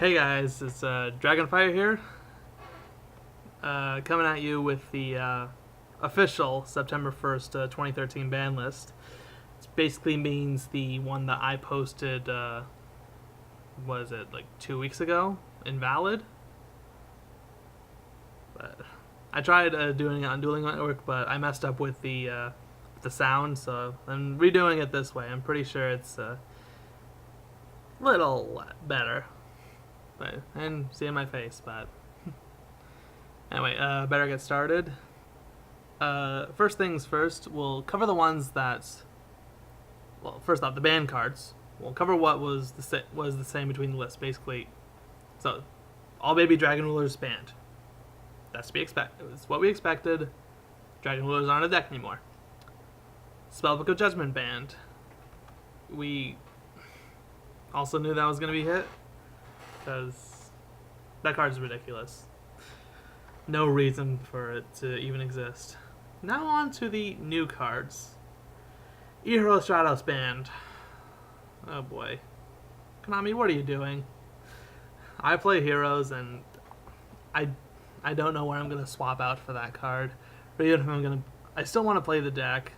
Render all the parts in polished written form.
Hey guys, it's Dragonfire here, coming at you with the official September 1st, 2013 ban list. It basically means the one that I posted, was it like 2 weeks ago? Invalid? But I tried doing it on Dueling Network, but I messed up with the sound, so I'm redoing it this way. I'm pretty sure it's a little better. And seeing my face, but anyway, better get started. First things first, we'll cover the ones that, well, first off, the ban cards. We'll cover what was the same between the lists, basically. So, all baby dragon rulers banned. That's to be expected. It's what we expected. Dragon rulers aren't a deck anymore. Spellbook of Judgment banned. We also knew that was going to be hit, because that card is ridiculous. No reason for it to even exist. Now on to the new cards. Hero Stratos banned. Oh boy. Konami, what are you doing? I play heroes and I don't know where I'm going to swap out for that card. Or even if I still want to play the deck,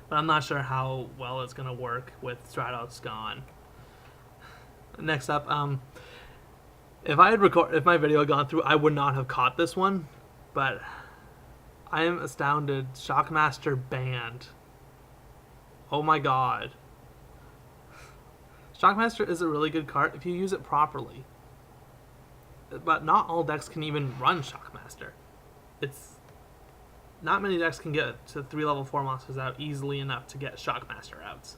but I'm not sure how well it's going to work with Stratos gone. Next up, if my video had gone through, I would not have caught this one, but I am astounded. Shockmaster banned. Oh my god. Shockmaster is a really good card if you use it properly, but not all decks can even run Shockmaster. Not many decks can get to 3 level 4 monsters out easily enough to get Shockmaster out.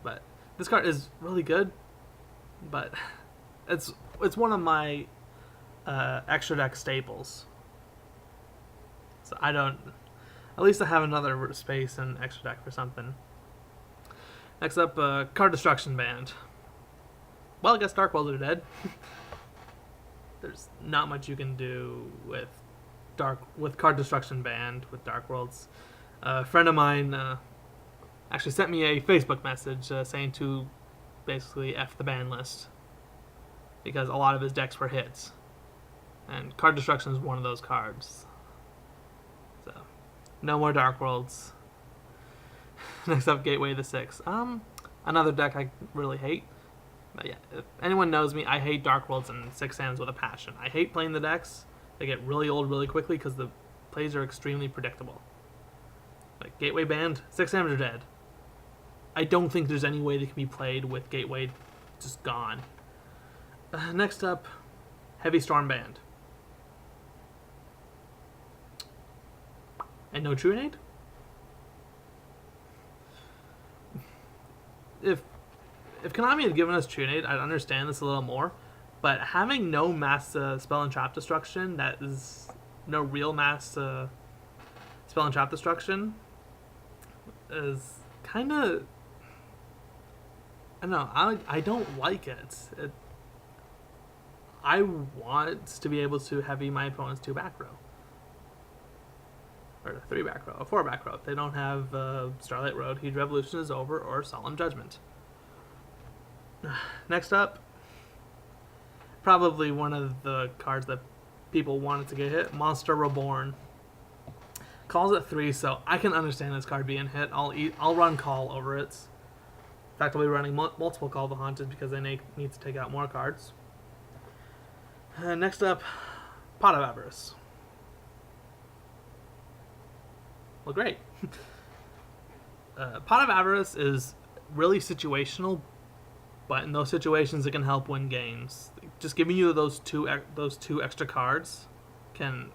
But this card is really good. But it's one of my extra deck staples. So at least I have another space in extra deck for something. Next up, card destruction banned. Well, I guess Dark Worlds are dead. There's not much you can do with card destruction banned with Dark Worlds. A friend of mine actually sent me a Facebook message saying to basically F the ban list, because a lot of his decks were hits, and card destruction is one of those cards. So no more Dark Worlds. Next up, Gateway the Six. Another deck I really hate. But yeah, if anyone knows me, I hate Dark Worlds and Six Sands with a passion. I hate playing the decks. They get really old really quickly because the plays are extremely predictable. Like Gateway banned, Six Sands are dead. I don't think there's any way they can be played with Gateway just gone. Next up, Heavy Storm banned. And no Trunade? If Konami had given us Trunade, I'd understand this a little more. But having no mass spell and trap destruction, that is no real mass spell and trap destruction, is kind of, I don't know. I don't like it. I want to be able to heavy my opponent's 2 back row, or 3 back row, or 4 back row. If they don't have Starlight Road, Huge Revolution is over, or Solemn Judgment. Next up, probably one of the cards that people wanted to get hit, Monster Reborn. Calls at 3, so I can understand this card being hit. I'll run Call over it. In fact, I'll be running multiple Call the Haunted because they need to take out more cards. Next up, Pot of Avarice. Well, great. Pot of Avarice is really situational, but in those situations it can help win games. Just giving you those two extra cards can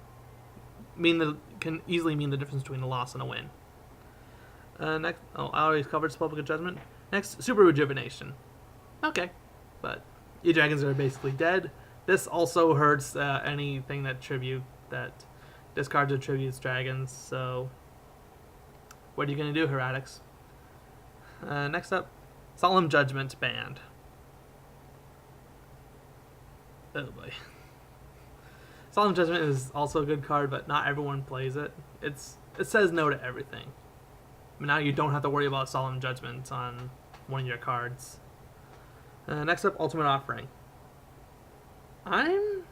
easily mean the difference between a loss and a win. Next, I already covered Spellbook of Judgment. Next, Super Rejuvenation. Okay, but your dragons are basically dead. This also hurts anything that discards or tributes dragons. So, what are you gonna do, Heretics? Next up, Solemn Judgment banned. Oh boy. Solemn Judgment is also a good card, but not everyone plays it. It says no to everything. But now you don't have to worry about Solemn Judgment on one of your cards. Next up, Ultimate Offering. I'm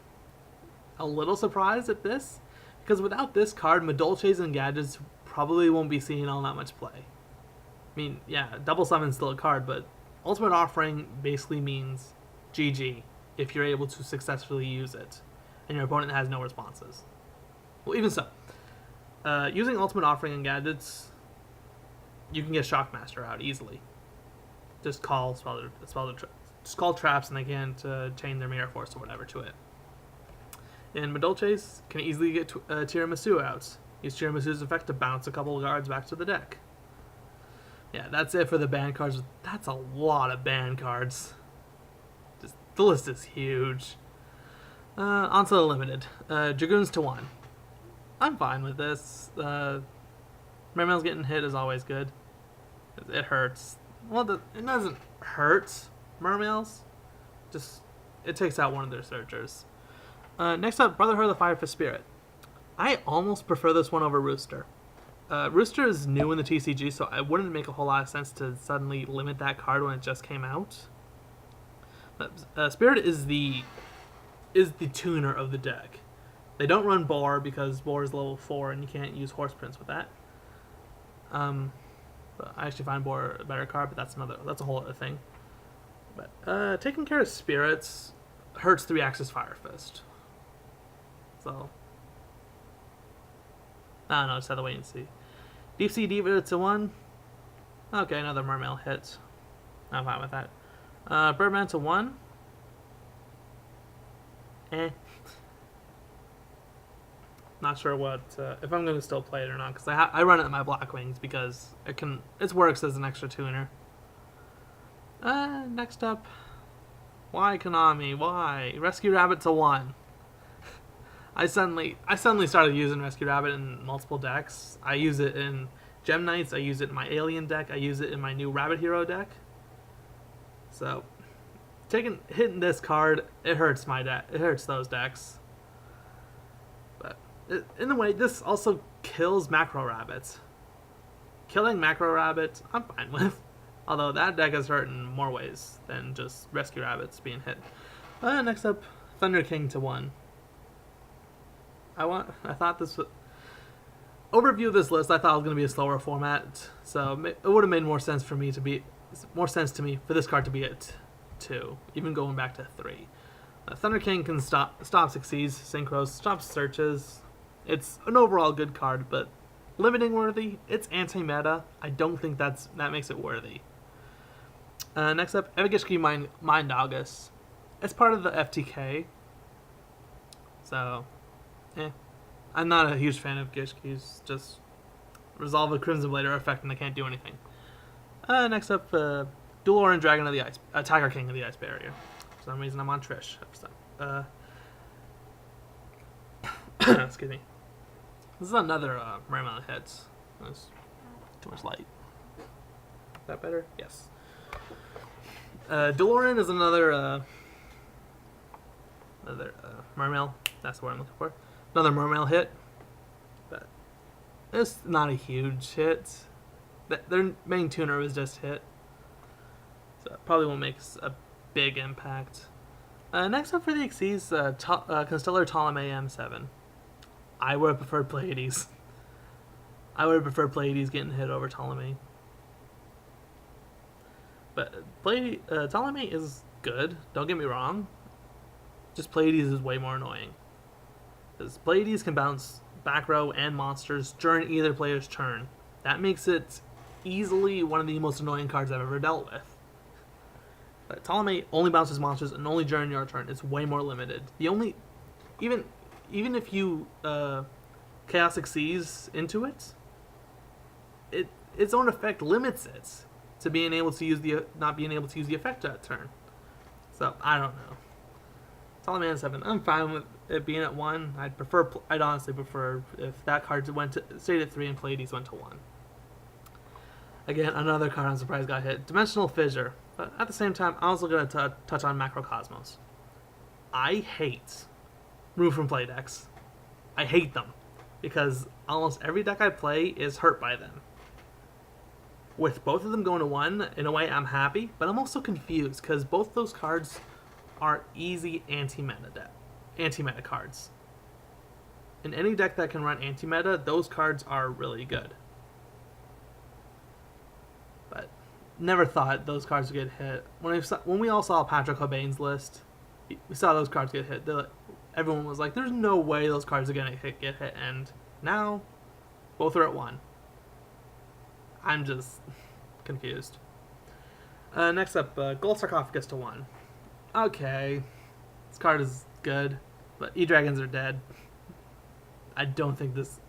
a little surprised at this, because without this card, Madolches and Gadgets probably won't be seeing all that much play. I mean, yeah, Double Summon's still a card, but Ultimate Offering basically means GG if you're able to successfully use it, and your opponent has no responses. Well, even so, using Ultimate Offering and Gadgets, you can get Shockmaster out easily. Just call just call traps, and they can't chain their Mirror Force or whatever to it. And Madolches can easily get Tiramisu out. Use Tiramisu's effect to bounce a couple of cards back to the deck. Yeah, that's it for the ban cards. That's a lot of ban cards. Just, the list is huge. On to the limited. Dragoons to 1. I'm fine with this. Mermail's getting hit is always good. It hurts. Well, it doesn't hurt Mermails. Just, it takes out one of their searchers. Next up, Brotherhood of the Firefist Spirit. I almost prefer this one over Rooster. Rooster is new in the TCG, so it wouldn't make a whole lot of sense to suddenly limit that card when it just came out. But Spirit is the tuner of the deck. They don't run Boar because Boar is level 4 and you can't use Horse Prince with that. But I actually find Boar a better card, but that's a whole other thing. But taking care of Spirits hurts 3-axis Fire Fist. So I don't know, just have to wait and see. Deep Sea Diva to 1. Okay, another Mermail hit. I'm fine with that. Birdman to 1. Not sure what if I'm going to still play it or not, because I run it in my Black Wings because it works as an extra tuner. Next up, why Konami? Why Rescue Rabbit to 1? I suddenly started using Rescue Rabbit in multiple decks. I use it in Gem Knights, I use it in my Alien deck, I use it in my new Rabbit Hero deck. So, hitting this card, it hurts my deck. It hurts those decks. But in a way, this also kills Macro Rabbit. Killing Macro Rabbit, I'm fine with. Although that deck is hurt in more ways than just Rescue Rabbits being hit. Next up, Thunder King to 1. I thought this would... Overview of this list, I thought it was going to be a slower format, so it would have made more sense to me for this card to be at 2, even going back to 3. Thunder King can stop succeeds, synchros, stops searches. It's an overall good card, but limiting worthy, it's anti-meta. I don't think that makes it worthy. Next up, Evigishki Mind Augus. It's part of the FTK, so... I'm not a huge fan of Gishki's. Just resolve a Crimson Blader effect and they can't do anything. Next up, Dewloren Dragon of the Ice, Tiger King of the Ice Barrier. For some reason, I'm on Trish. Excuse me. This is another Mermail hit. That's too much light. Is that better? Yes. Dewloren is another Mermail. That's what I'm looking for. Another Mermail hit, but it's not a huge hit. Their main tuner was just hit, so it probably won't make a big impact. Next up for the Xyz, Constellar Ptolemy M7. I would have preferred Pleiades. I would have preferred Pleiades getting hit over Ptolemy. But Ptolemy is good, don't get me wrong. Just Pleiades is way more annoying. Because Pleiades can bounce back row and monsters during either player's turn. That makes it easily one of the most annoying cards I've ever dealt with. But Ptolemy only bounces monsters and only during your turn. It's way more limited. Even if you Chaosic Seas into it, its own effect limits it to being able to use not being able to use the effect that turn. So I don't know. Ptolemy M7. I'm fine with it being at 1. I'd honestly prefer if that card stayed at 3 and Pleiades went to 1. Again, another card I'm surprised got hit. Dimensional Fissure. But at the same time, I'm also going to touch on Macrocosmos. I hate Remove from Play decks. I hate them. Because almost every deck I play is hurt by them. With both of them going to 1, in a way I'm happy, but I'm also confused, because both those cards are easy anti-meta cards. In any deck that can run anti-meta, those cards are really good. But never thought those cards would get hit. When we all saw Patrick Cobain's list, we saw those cards get hit. Everyone was like, there's no way those cards are going to get hit. And now, both are at 1. I'm just confused. Next up, Gold Sarcophagus to 1. Okay, this card is good, but E-Dragons are dead. I don't think this...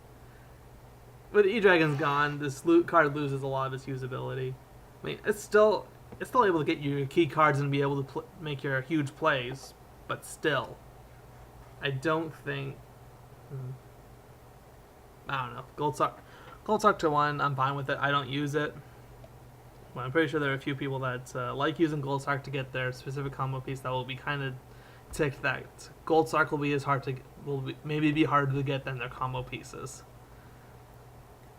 With E-Dragons gone, this card loses a lot of its usability. I mean, it's still able to get you your key cards and be able to make your huge plays, but still, I don't think... I don't know. Gold Sarc to 1, I'm fine with it. I don't use it. Well, I'm pretty sure there are a few people that like using Gold Sarc to get their specific combo piece that will be kind of ticked that Gold Sarc will be as hard to maybe be harder to get than their combo pieces.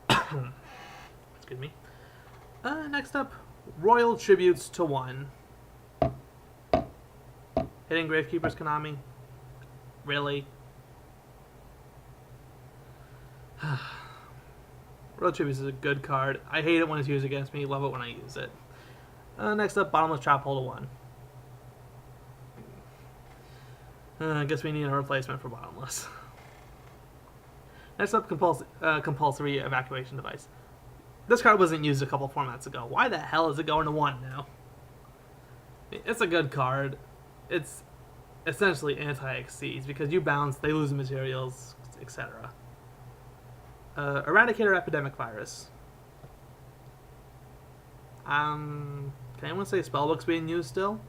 Excuse me. Next up, Royal Tributes to 1. Hitting Gravekeeper's Konami? Really? Royal Tributes is a good card. I hate it when it's used against me. Love it when I use it. Next up, Bottomless Trap Hole to 1. I guess we need a replacement for Bottomless. Next up, Compulsory Evacuation Device. This card wasn't used a couple formats ago. Why the hell is it going to 1 now? It's a good card. It's essentially anti-exceeds because you bounce, they lose materials, etc. Eradicator Epidemic Virus. Can anyone say Spellbook's being used still?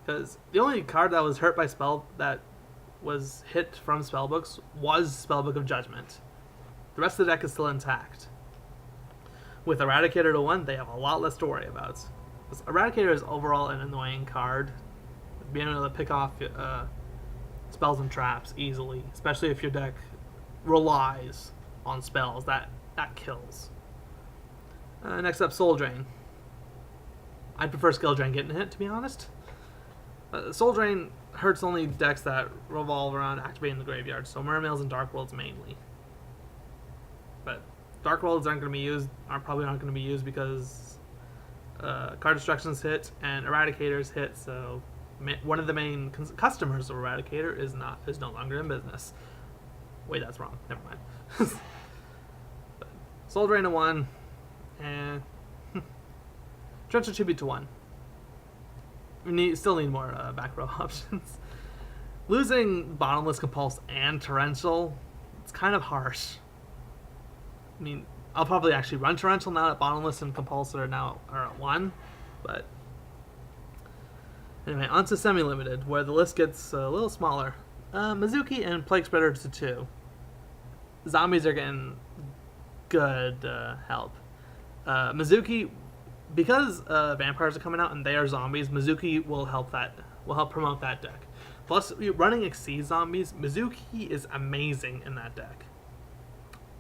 Because the only card that was hurt by that was hit from Spellbooks was Spellbook of Judgment. The rest of the deck is still intact. With Eradicator to 1, they have a lot less to worry about. Eradicator is overall an annoying card. Being able to pick off spells and traps easily, especially if your deck relies on spells, that kills. Next up, Soul Drain. I prefer Skill Drain getting hit, to be honest. Soul Drain hurts only decks that revolve around activating the graveyard, so Mermails and Dark Worlds mainly. But Dark Worlds are probably not going to be used because Card Destruction's hit and Eradicator's hit, so one of the main customers of Eradicator is no longer in business. Wait, that's wrong. Never mind. Soul Drain to 1, and Torrential Tribute to 1. We still need more back row options. Losing Bottomless, Compulse, and Torrential, it's kind of harsh. I mean, I'll probably actually run Torrential now that Bottomless and Compulse are at 1, but anyway, on to Semi-Limited, where the list gets a little smaller. Mezuki and Plaguespreader to 2. Zombies are getting good help. Mezuki, because vampires are coming out and they are zombies, Mezuki will help promote that deck. Plus, running Exceed zombies, Mezuki is amazing in that deck.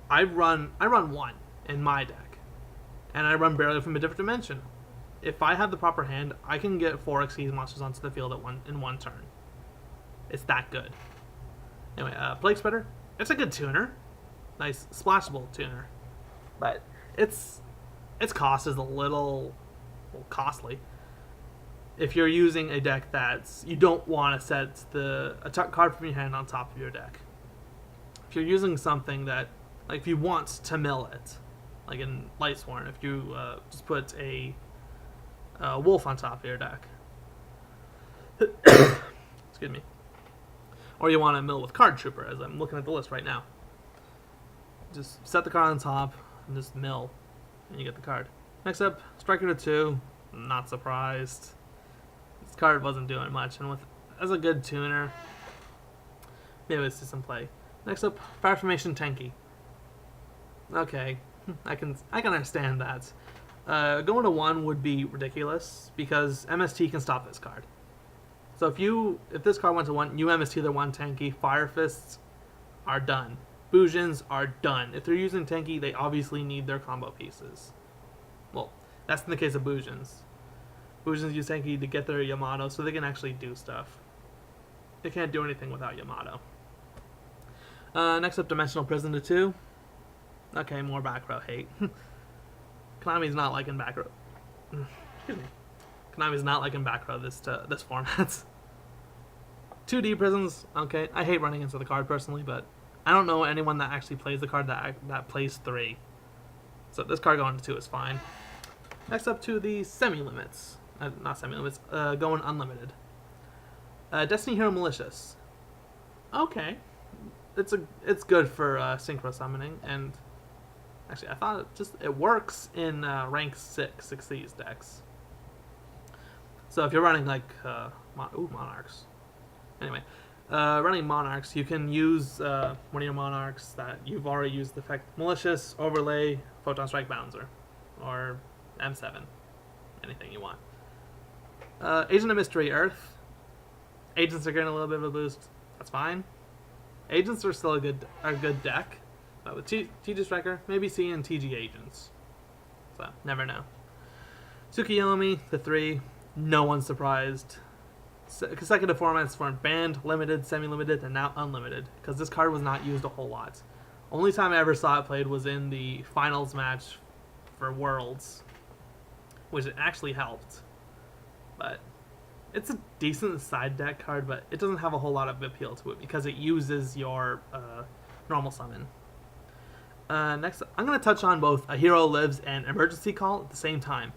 I run 1 in my deck, and I run barely from a different dimension. If I have the proper hand, I can get 4 Exceed monsters onto the field in one turn. It's that good. Anyway, Plaguespreader, it's a good tuner. Nice, splashable tuner. But its cost is a little costly. If you're using a deck you don't want to set a card from your hand on top of your deck. If you're using something that, like if you want to mill it, like in Lightsworn, if you just put a wolf on top of your deck. Excuse me. Or you want to mill with Card Trooper, as I'm looking at the list right now. Just set the card on top and just mill, and you get the card. Next up, Striker to 2. Not surprised. This card wasn't doing much, and as a good tuner, maybe it's just some play. Next up, Fire Formation Tenki. Okay, I can understand that. Going to 1 would be ridiculous because MST can stop this card. So if this card went to 1, you MST their 1 Tenki, Fire Fists are done. Bujins are done. If they're using Tenki, they obviously need their combo pieces. Well, that's in the case of Bujins. Fusions use Tenki to get their Yamato so they can actually do stuff. They can't do anything without Yamato. Next up, Dimensional Prison to 2. Okay, more back row hate. Konami's not liking back row. Excuse me. Konami's not liking back row this format. 2D prisons. Okay, I hate running into the card personally, but I don't know anyone that actually plays the card that plays 3. So this card going to 2 is fine. Next up to the semi-limits. Not semi-limits. Going unlimited. Destiny Hero Malicious. Okay. It's good for synchro summoning, and actually I thought it works in rank 6Cs decks. So if you're running like Monarchs. Anyway, running Monarchs, you can use one of your Monarchs that you've already used the effect Malicious, Overlay, Photon Strike Bouncer, or M7. Anything you want. Agent of Mystery Earth. Agents are getting a little bit of a boost. That's fine. Agents are still a good deck. But with TG Striker, maybe seeing TG Agents. So, never know. Tsukuyomi, the 3. No one's surprised. Consecutive formats for banned, limited, semi-limited, and now unlimited. Because this card was not used a whole lot. Only time I ever saw it played was in the finals match for Worlds. Which it actually helped. But it's a decent side deck card, but it doesn't have a whole lot of appeal to it because it uses your normal summon. Next, I'm going to touch on both A Hero Lives and Emergency Call at the same time.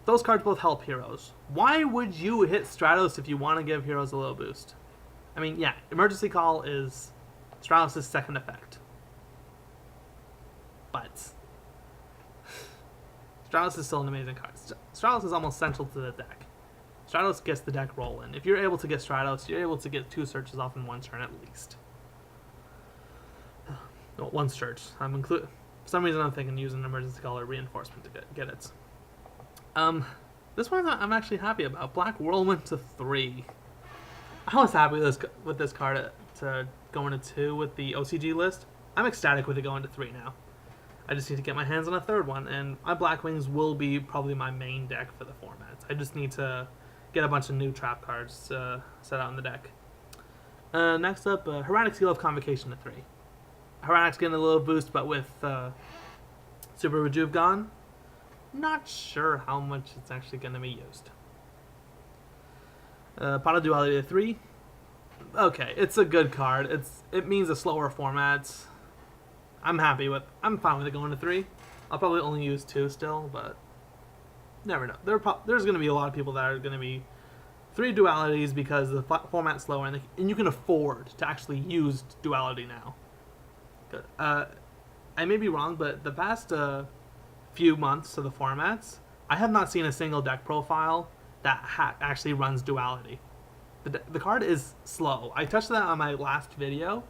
Those cards both help heroes. Why would you hit Stratos if you want to give heroes a little boost? I mean, yeah, Emergency Call is Stratos' second effect. But Stratos is still an amazing card. Stratos is almost central to the deck. Stratos gets the deck rolling. If you're able to get Stratos, you're able to get 2 searches off in 1 turn at least. No, 1 search. For some reason I'm thinking using an Emergency Call or Reinforcement to get it. This one I'm actually happy about. Black Whirlwind to 3. I was happy with this card to go into 2 with the OCG list. I'm ecstatic with it going to 3 now. I just need to get my hands on a 3rd one, and my Black Wings will be probably my main deck for the format. I just need to get a bunch of new trap cards set out in the deck. Next up, Hermetic Seal of Convocation to 3. Hermetic's getting a little boost, but with Super Rejuve gone, not sure how much it's actually going to be used. Pot of Duality to 3. Okay, it's a good card. It means a slower format. I'm fine with it going to 3. I'll probably only use 2 still, but never know. There's going to be a lot of people that are going to be 3 dualities because the format's slower, and you can afford to actually use duality now. I may be wrong, but the past few months of the formats, I have not seen a single deck profile that actually runs duality. The card is slow. I touched that on my last video.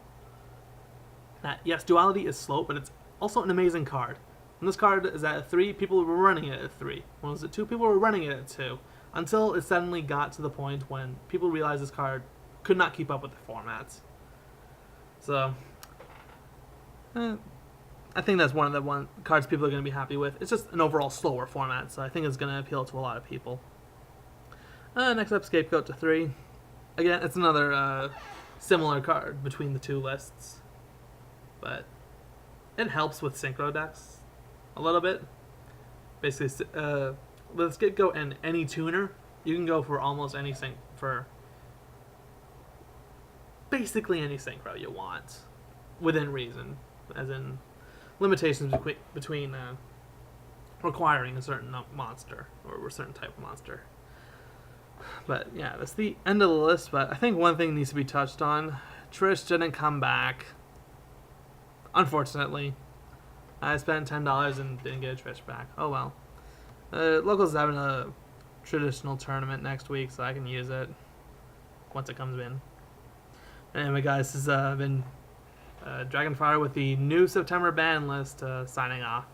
That yes, duality is slow, but it's also an amazing card. When this card is at 3, people were running it at 3. When it was at 2, people were running it at 2. Until it suddenly got to the point when people realized this card could not keep up with the formats. So, I think that's one of the cards people are going to be happy with. It's just an overall slower format, so I think it's going to appeal to a lot of people. Next up, Scapegoat to 3. Again, it's another similar card between the 2 lists. But it helps with synchro decks a little bit. Basically, with Scapegoat and any tuner, you can go for almost any for basically any synchro you want, within reason, as in limitations between requiring a certain monster or a certain type of monster. But yeah, that's the end of the list. But I think one thing needs to be touched on. Trish didn't come back. Unfortunately, I spent $10 and didn't get a Trish back. Oh well. Locals having a traditional tournament next week, so I can use it once it comes in. Anyway, guys, this has been Dragonfire with the new September ban list signing off.